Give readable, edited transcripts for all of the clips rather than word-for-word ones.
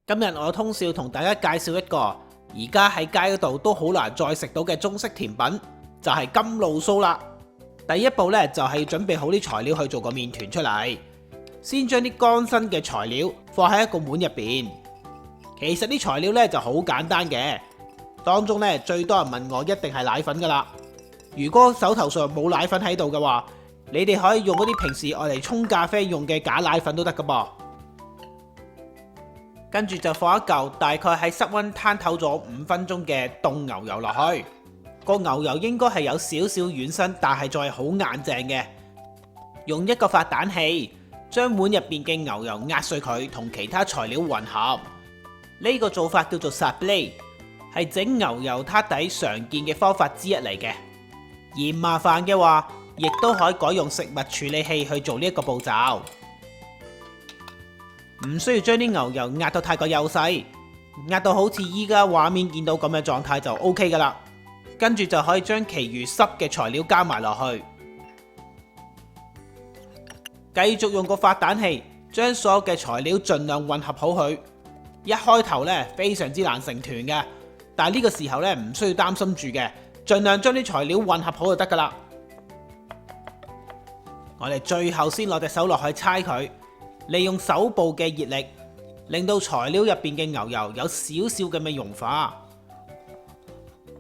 今日我通宵同大家介紹一個而家喺街嗰度都好難再食到嘅中式甜品，就係金露酥啦。第一步呢，就係要準備好啲材料去做個麵團出嚟。先將啲乾身嘅材料放喺一個碗入邊。其實啲材料呢就好簡單嘅，當中呢最多人問我一定係奶粉噶啦。如果手頭上冇奶粉喺度嘅話，你哋可以用嗰啲平時愛嚟沖咖啡用嘅假奶粉都得噶噃。跟住就放一嚿大概喺室溫攤透咗5分鐘嘅凍牛油落去。個牛油應該係有少少軟身，但係再好硬淨嘅。用一個發蛋器將碗入邊嘅牛油壓碎佢，同其他材料混合。呢個做法叫做 sablé， 係整牛油撻底常見嘅方法之一嚟嘅。嫌麻煩嘅話，亦都可以改用食物處理器去做呢一個步驟。唔需要將啲牛油壓到太過幼細，壓到好似依家畫面見到咁嘅狀態就 OK 噶啦。跟住就可以將其餘濕嘅材料加埋落去，繼續用個發蛋器將所有嘅材料盡量混合好佢。一開頭呢，非常之難成團嘅，但係呢個時候呢，唔需要擔心住嘅，盡量將啲材料混合好就得噶啦。我哋最後先攞隻手落去搓佢。利用手部嘅熱力，令到材料入邊嘅牛油有少少咁嘅融化，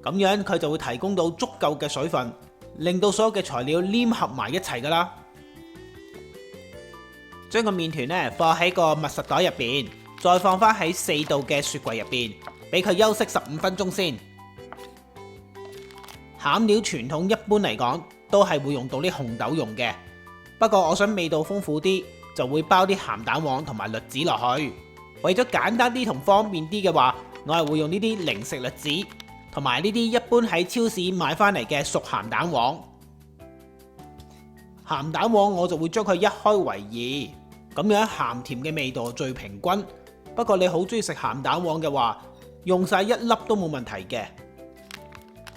咁樣佢就會提供到足夠嘅水分，令到所有嘅材料黏合埋一齊噶啦。將個麵團呢放喺個密實袋入邊，再放返喺4度嘅雪櫃入邊，俾佢休息15分鐘先。餡料傳統一般嚟講都係會用到啲紅豆蓉嘅，不過我想味道豐富啲，就會包啲鹹蛋黃同埋栗子落去。為咗簡單啲同方便啲嘅話，我係會用呢啲零食栗子，同埋呢啲一般喺超市買翻嚟嘅熟鹹蛋黃。鹹蛋黃我就會將佢一開為2，咁樣鹹甜嘅味道最平均。不過你好中意食鹹蛋黃嘅話，用晒1粒都冇問題嘅。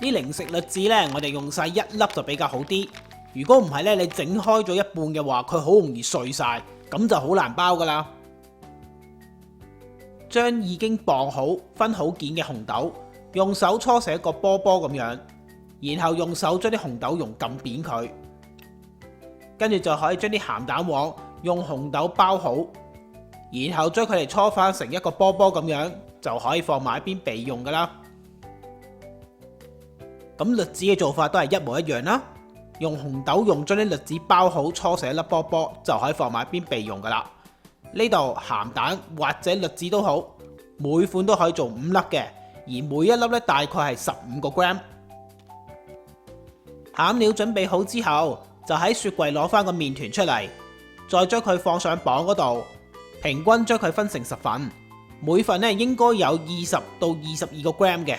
啲零食栗子呢，我哋用晒1粒就比較好啲。如果唔係咧，你整開咗一半嘅話，佢好容易碎晒，咁就好難包噶啦。將已經磅好、分好件嘅紅豆，用手搓成一個波波咁樣，然後用手將啲紅豆蓉撳扁佢，跟住就可以將啲鹹蛋黃用紅豆包好，然後將佢哋搓翻成一個波波咁樣，就可以放埋一邊備用噶啦。咁栗子嘅做法都係一模一樣啦。用紅豆蓉將啲栗子包好，搓成一粒波波，就可以放埋一邊備用噶啦。呢度鹹蛋或者栗子都好，每款都可以做5粒嘅，而每一粒咧大概係15個 gram。餡料準備好之後，就喺雪櫃攞翻個麵團出嚟，再將佢放上磅嗰度，平均將佢分成10份，每份咧應該有20到22個 gram 嘅。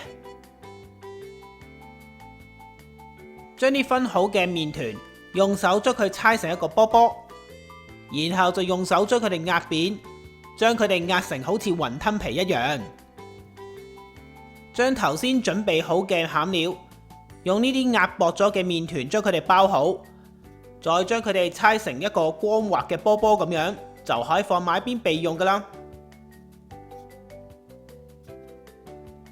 將啲分好嘅麵團，用手將佢搓成一個波波，然後就用手將佢哋壓扁，將佢哋壓成好似雲吞皮一樣。將頭先準備好嘅餡料，用呢啲壓薄咗嘅麵團將佢哋包好，再將佢哋搓成一個光滑嘅波波咁樣，就可以放埋一邊備用噶啦。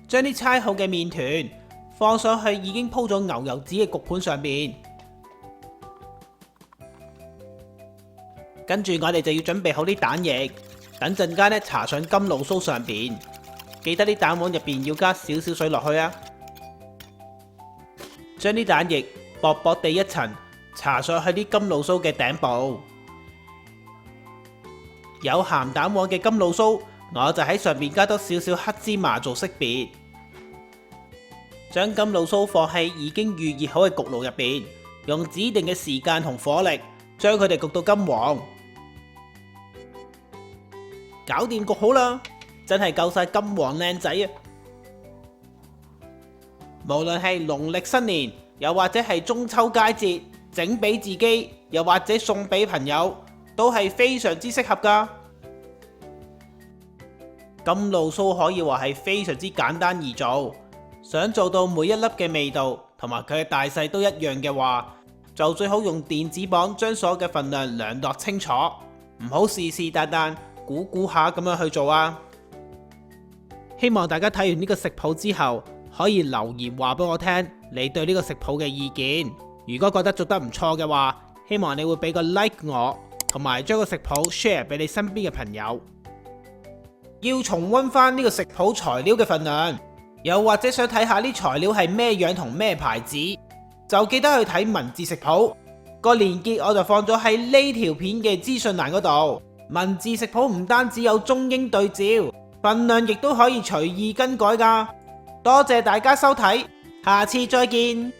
將啲搓好嘅麵團放上去已經鋪咗牛油紙嘅焗盤上邊，跟住我哋就要準備好啲蛋液，等陣間咧搽上金露酥上邊，記得啲蛋黃入邊要加少少水落去啊！將啲蛋液薄薄地一層搽上去啲金露酥嘅頂部，有鹹蛋黃嘅金露酥，我就喺上面加多少少黑芝麻做識別。將金露酥放喺已經預熱好嘅焗爐入邊，用指定嘅時間同火力將佢哋焗到金黃。搞掂焗好啦，真係夠晒金黃靚仔啊！無論係農曆新年，又或者係中秋佳節，整俾自己，又或者送俾朋友，都係非常之適合噶。金露酥可以話係非常之簡單易做。想做到每一粒嘅味道同埋佢嘅大細都一樣嘅話，就最好用電子磅將所有嘅份量量度清楚，唔好是是但但估估下咁樣去做啊！希望大家睇完呢個食譜之後，可以留言話俾我聽你對呢個食譜嘅意見。如果覺得做得唔錯嘅話，希望你會俾個 like 我，同埋將個食譜 share 俾你身邊嘅朋友。要重溫翻呢個食譜材料嘅份量，又或者想睇下啲材料係咩樣同咩牌子，就記得去睇文字食譜。個連結我就放咗喺呢條片嘅資訊欄嗰度。文字食譜唔單止有中英對照，份量亦都可以隨意更改㗎。多謝大家收睇，下次再見。